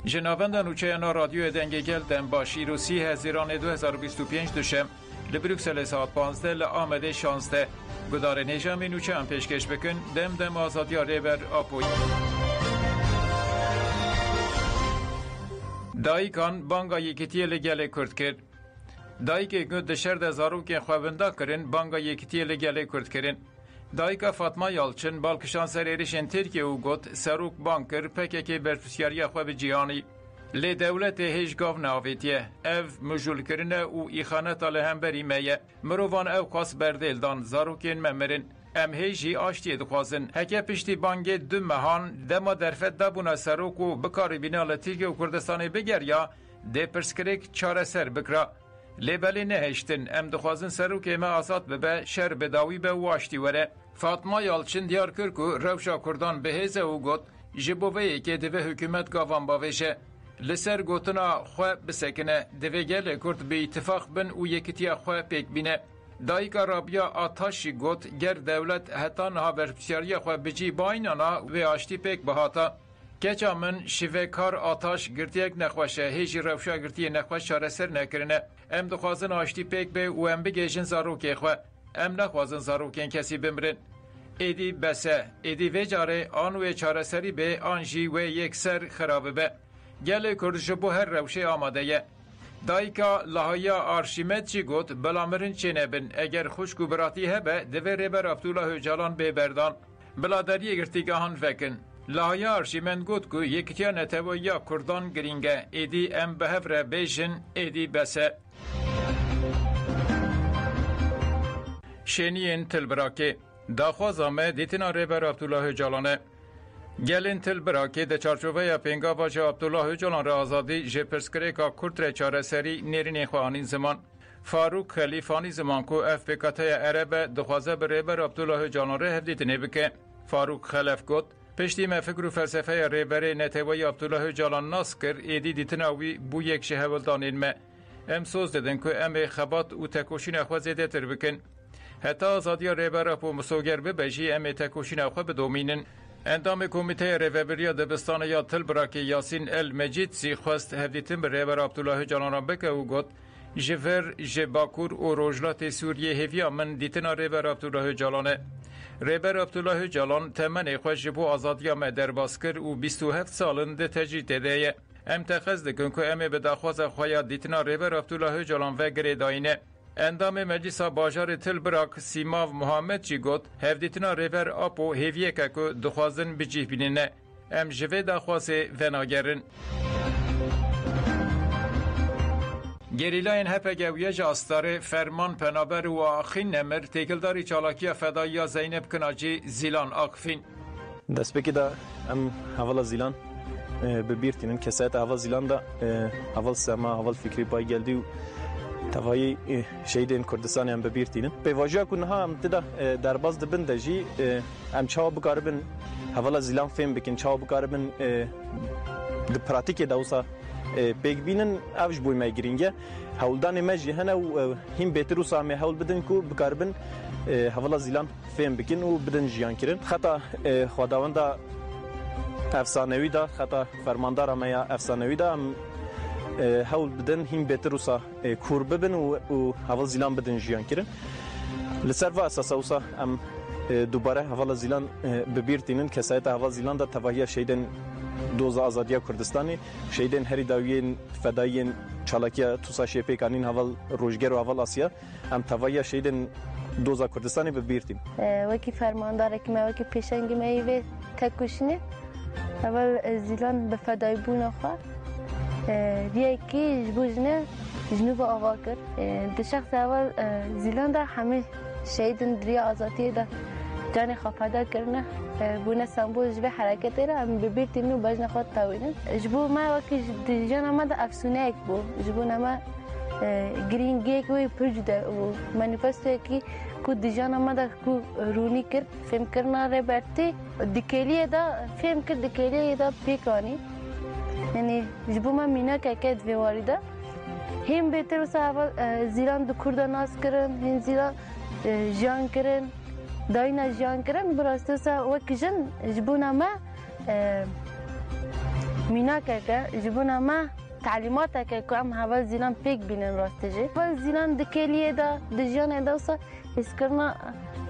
جنابندان نوچه رادیو دنگگل دن باشی روسی هزیران 2025 دوشم لبروکسل ساعت 15 لآمده 16 گدار نجام نوچه هم پیشکش بکن دم آزادی ریبر آپوی دایکان بانگا یکیتی لگل کرد کرد دایک گود دشر دزارو که خوابنده کرن بانگا یکیتی لگل کرد کرن دایکا فاطمه یالچن بالکشان سریرشن ترکیه و گوت سروک بانکر پککی برفسیاری خواب جیانی لی دولت هیچگاو ناویتیه اف مجول کرنه و ایخانه هم بری میه مروان او قاس بردیلدان زاروکین ممرن ام هیجی آشتی دخوازن هکه پشتی بانگی دو مهان دما درفت دابونا سروک و بکاری بینال ترکیه و کردستانی بگر یا دی پرسکریک چاره سر بکرا لیبلی نهشتن ام دخوازن سروک اما آزاد ببه شر بداوی به واشتی وره فاطمه یالچن دیار کرکو روشا کردان بهیزه و گوت جبوه که دوه حکومت گاوان باوشه لسر گوتنا خواه بسکنه دوه گل کرد به اتفاق بن و یکیتی خواه پیک بینه دایکا رابیا آتاشی گوت گر دولت حتی نها برپسیاری خواه بجی باینانا و آشتی پیک بهاتا کچا من شوه کار آتاش گرتیک نخوشه هیچی روشا گرتی نخوش چاره سر نکرنه ام دخوازن آشتی پیک به و ام بگیجن زاروکی خواه ام نخوازن زاروکین کسی بمرن ایدی بسه ایدی وجاره آنوی چاره سری به آنجی و یک سر خرابه به گل کردش بو هر روشه آماده یه دایکا لحایا آرشیمت چی گوت بلامرن چی نبن اگر خوشکو براتی هبه دوه ریبر عبدالله هجالان به بردان بلادری گرتیگاهان فکن لحایا آرشیمت گوت که یکتیا نتوه یا کردان گرینگه ایدی ام به هفره بیشن ایدی بسه شنین تلبراکه داخوازامه دیتنا ریبر عبدالله هجالانه گلین تل براکی ده چارچوبه یا پینگا باشه عبدالله جلان را آزادی جپرسکره که کرد را چاره سری نیرین خوانین زمان فاروق خلیفانی زمان کو اف بکاته عرب دخوازه بره بر عبدالله جلان را هفدیت نبکه فاروق خلف گوت پشتی مفکر و فلسفه ریبر نتوی عبدالله جلان ناس کر ایدی دیتناوی بو یک شهول دانین ما ام سوز دادن که ام خبات و تکوشین اخواه زیده تر بکن حتی آزادی ریبر اپو مسوگر ببجی ام تکوشین اخواه بدومینن اندام کمیته ریوبریا دبستان یا تلبراکی یاسین المجید سی خواست هفدیتن به ریبر عبدالله جلان را بکه و گوت جفر جباکور و روجلات سوریه هفیا من دیتنا ریبر عبدالله جلانه ریبر عبدالله جلان تمن خوش جبو آزادیا مدر باسکر و 27 سالن ده تجرید ده ام تخص دکن که ام به دخواست خواه دیتنا ریبر عبدالله جلان و گریداینه اندام مجلس باجار تلبراک سیماو محمد چی گوت هفدیتنا ریور آپو هیویه که دخوازن بجیه بیننه ام جوه دخواست وناگرن گریلاین هپگویه جاستار فرمان پنابر و آخین نمر تیکلداری چالاکی فدایی زینب کناجی زیلان آقفین دست بکی دا ام حوالا زیلان ببیرتینن کسایت اول زیلان دا اول سما اول فکری پای گلدی و توایی شهیدین کردستانی هم ببیرتینن به واجه کنها هم تدا در باز دبن دجی هم چاو بکاربن حوالا زیلان فهم بکن چاو بکاربن د پراتیک دوسا پیک بینن اوج بوی میگرینگه هولدان مجی هنه و هم بهتر وسا می هول بدن کو بکاربن حوالا زیلان فهم بکن و بدن جیان کرن خطا خداوندا افسانوی دا خطا فرماندار ما افسانوی دا هول بدن هم بهتر وسا کور ببن و حوالا زیلان بدن جیان کرن لسر و اساس وسا ام دوباره حوالا زیلان ببیرتینن کسایت حوالا زیلان دا توهیه شهیدن دوز آزادی کردستانی شهیدین هری داویین فدایین چالاکیا توسا شپی کانین حوال روزگر و حوال آسیا ام توایی شهیدین دوز کردستانی ببیرتیم وکی فرماندار که ما وکی پیشنگ میوه تکوشنه اول زیلان به فدای بون خواهد یکی جبوجنه جنوب آوا کرد ده شخص اول زیلان دا همه شهیدین دریا آزادی دا جان خفاده کرنه بونه سمبول جبه حرکت را هم ببیرتیم و باج نخواد تاویدن جبو ما وکی جان ما دا افسونه اک بو جبو نما گرینگی اک وی پرجده و منیفستو اکی کو دیجان ما دا کو رونی کرد فهم کرنا را برتی دکیلیه دا فهم کرد دکیلیه دا پیکانی یعنی جبو ما مینا که اکید ویواری دا هم بهتر وسا اول زیران دو کرده ناز کرن هم زیران جان کرن داینا جان کرن براسته سا وکی جن جبونا ما مینا که جبونا ما تعلیمات که هم هوا زیلان پیک بینن راستجه هوا زیلان دکلیه دا دجان دا وصا اسکرنا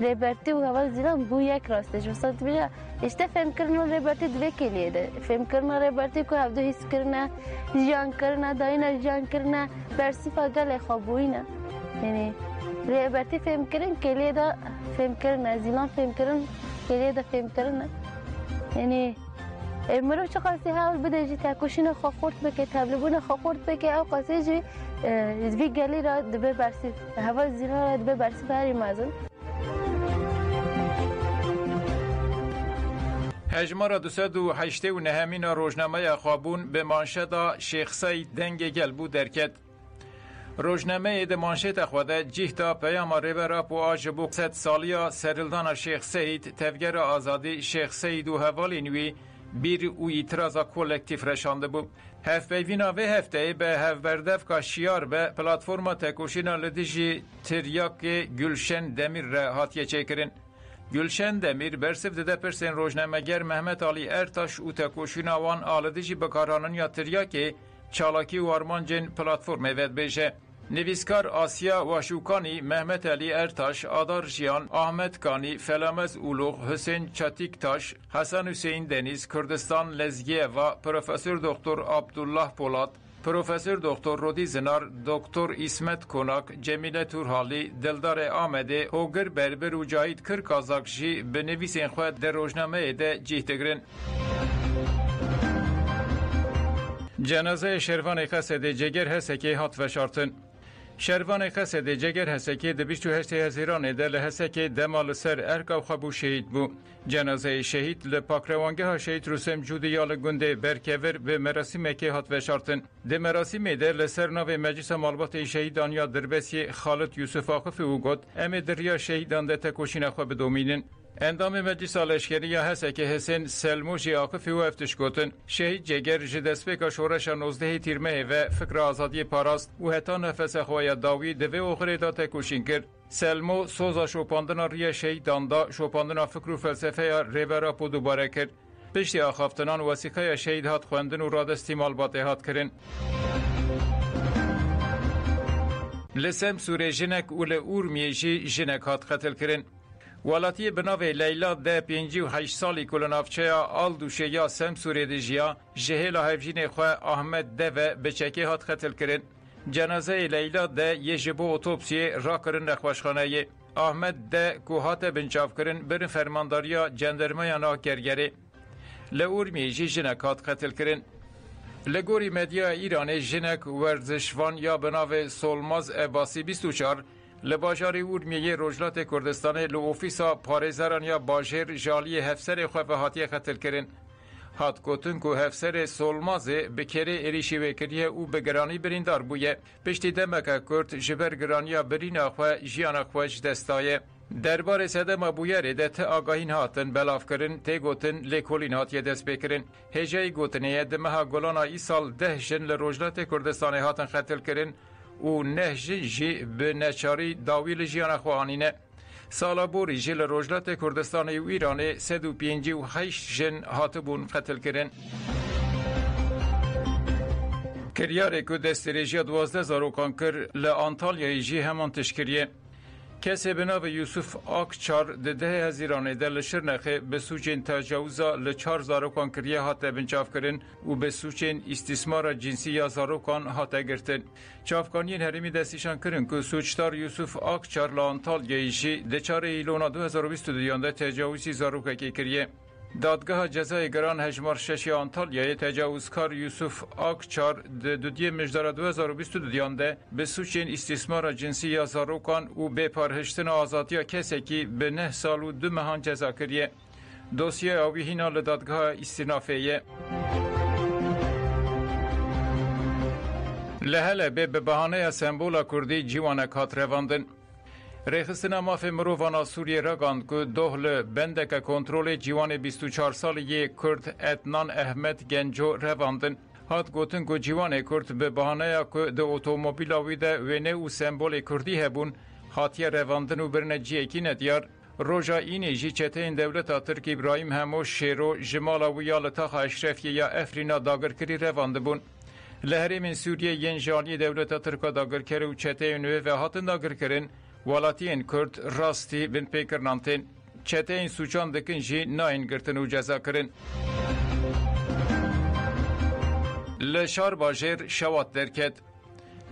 ریبرتی و هوا زیلان بو یک راستجه وصا تبیجا اشته فهم کرنا ریبرتی دوی کلیه ده فهم کرنا ریبرتی که هفته حس کرنا جان کرنا داینا جان کرنا برسیفا گل خوابوینا یعنی ریبرتی فهم کرن کلیه دا فهم کرنا زیلان فهم کرن کلیه دا فهم کرنا یعنی مرو چه قاسی هاول بده جی تاکوشین خورد بکه تبلیغون خورد بکه او قاسی جی دوی گلی را دبه برسی هوا زیرا را دبه برسی بری مازن هجمار 289 روزنامه خوابون به مانشد شیخ سید دنگ گلبو درکت. روزنامه د مانشد خواده جیهتا پیام ریبرا پو آجبو 100 سالیا سرلدان شیخ سید تفگر آزادی شیخ سید و حوالی نوی بیر او اعتراض کلکتیف رشانده بود. هف بیوینا و هفته به هف بردف که شیار به پلاتفورما تکوشینا لدیجی تریاک گلشن دمیر را هاتیه چکرین. گلشن دمیر برسف دده پرسین روزنامه‌گر محمد علی ارتاش او تکوشینا وان آلدیجی بکارانان یا تریاک چالاکی و آرمانجن پلاتفورم وید بیشه. نویسکار آسیا واشوکانی، محمد علی ارتاش، آدار جیان، احمد کانی، فلامز اولوغ، حسین چاتیکتاش، حسن حسین دنیز، کردستان لزگیه و پروفسور دکتر عبدالله پولاد، پروفسور دکتر رودی زنار، دکتر اسمت کناک، جمیله تورحالی، دلدار آمده، هوگر بربر و جاید کرکازاکشی به نویسین خود در روزنامه ده جیهتگرن. جنازه شروان خسد جگر هسکی هات و شارتن. شروان خسد جگر هسکی د 28 هزیران ده لحسکی دمال سر ارکاو خبو شهید بو. جنازه شهید لپاکروانگه ها شهید روسم جودیال گنده برکور به مراسم که هات و شارتن. ده مراسم ده لسر ناو مجلس مالبات شهیدان یا دربسی خالد یوسف آخف او گد ام دریا شهیدان ده تکوشین خو بدومینن. اندام مجلس لشکری هست که حسین سلموشی آقفی و افتش گوتن شهید جگر جدسپیک شورش 19 تیرمه و فکر آزادی پاراست و حتی نفس خواه داوی دوی اخری دا تکوشین کرد. سلمو سوزا شوپاندنا ریه شهیدان دا شوپاندنا فکر و فلسفه ریورا پو دوباره کرد. پشتی آخافتنان وسیقه شهید هات خوندن و رادستی مالباته هات کرن. لسم سوره جنک و لورمیجی جنک هات قتل کرن. ولاتی بناو لیلا ده 58 سالی کلنافچه آلدوشه یا سمسوری دجیا جهیل هفجین خواه احمد ده و بچکی هات قتل کرن. جنازه لیلا ده یه جبو اوتوپسی را کرن رخوشخانه احمد ده کوهات بنچاف کرن برن فرمانداریا جندرمه نا گرگره. لور میجی جنک هات قتل کرن. لگوری مدیا ایران جنک ورزشوان یا بناو سولماز عباسی 24 لباجاری اورمیه روجلات کردستان لوفیسا پارێزەران یا باژێر ژالیê hevserê xwe ve hatiye qetilkirin. Hat gotin ku hevserê Solmazê bi kerê êrişî wêkiriye û bi giranî birîndar bûye. Piştî demeke Kurd ji ber giraniya birîna xwe jiyana xwe ji dest daye. Derbarê sedema bûyerê de ti agahîn hatin belavkirin, tê gotin lêkolîn hatiye destpêkirin. Hêjeyê gotinê di meha Golana îsal 10 jin li Rojlatê Kurdistanê hatin qetilkirin و نه جی به نچاری داویل جیان خوانینه. سالا بوری جل روجلات کردستان و ایران 158 جن هاتبون قتل کرن. کریاره که دستریجی 12 زاروکان کر لانتالیای جی همان تشکریه. کسی بناو یوسف آکچار ده هزیرانه دل شرنخه به سوچین تجاوزا لچار زاروکان کریه هاته بنچاف کرن و به سوچین استثمار جنسی یا زاروکان هاته گرتن. چافکانین هرمی دستیشان کرن که سوچتار یوسف آکچار لانتال گیشی ده 4 ایلونا 2022 ده تجاوزی زاروکه که کریه. دادگاه جزای گران هجمار 6 آنتالیای تجاوزکار یوسف آکچار دودی مجدار 2022 ده به سوچین استثمار جنسی یا زاروکان و به پرهشتن آزادی کسی که به 9 سال و 2 ماه جزا کریه. دوسیه آویهینا لدادگاه استینافیه. لحله به بهانه سمبولا کردی جیوانک هات رواندن. ریخستنا ماف مرووانا سوریه راگاند که دوهل بندک کنترول جیوان 24 سالی کرد ادنان احمد گنجو رواندن. هات گوتن که جیوان کرد به بهانه که ده اتومبیلاوی ده وینه و سمبول کردی هبون هاتیه رواندن و برنجیه کی ندیار روژا اینی جی چتین دولتا ترک ابراهیم همو شیرو جمالا ویالتا اشرفیه یا افرینا داگرکری روانده بون. لهری من سوریه ین جانی دولتا ترکا داگرکری و چتین نوی و هاتن داگرکرین والاتین کرد راستی بین پیکرنانتین. چتین سوچان دکن جی ناین گرتن و جزا کرن. لشار باجر شوات درکت.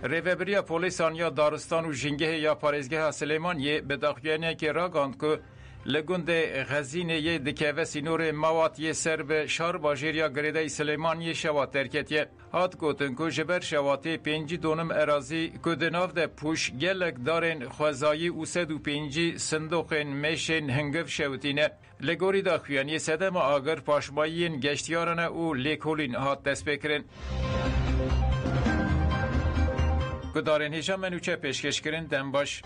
ریوبریا پولیسان یا دارستان و جنگه یا پارزگاه سلیمانیه به داخویانه که راگاند که لگند غزینه یه دکوه سینور موات یه سر به شار باجر یا گریده سلیمانیه شوات درکتیه. هات گوتن که جبر شواته 5 دونم ارازی که دناف ده پوش گلک دارن خوزایی و 105 صندوقین میشن هنگف شوتینه. لگوری داخویانیه سدم آگر پاشمایین گشتیارانه و لیکولین هات دست بکرن. که دارن هیچا منوچه پیشکش کرن دن باش.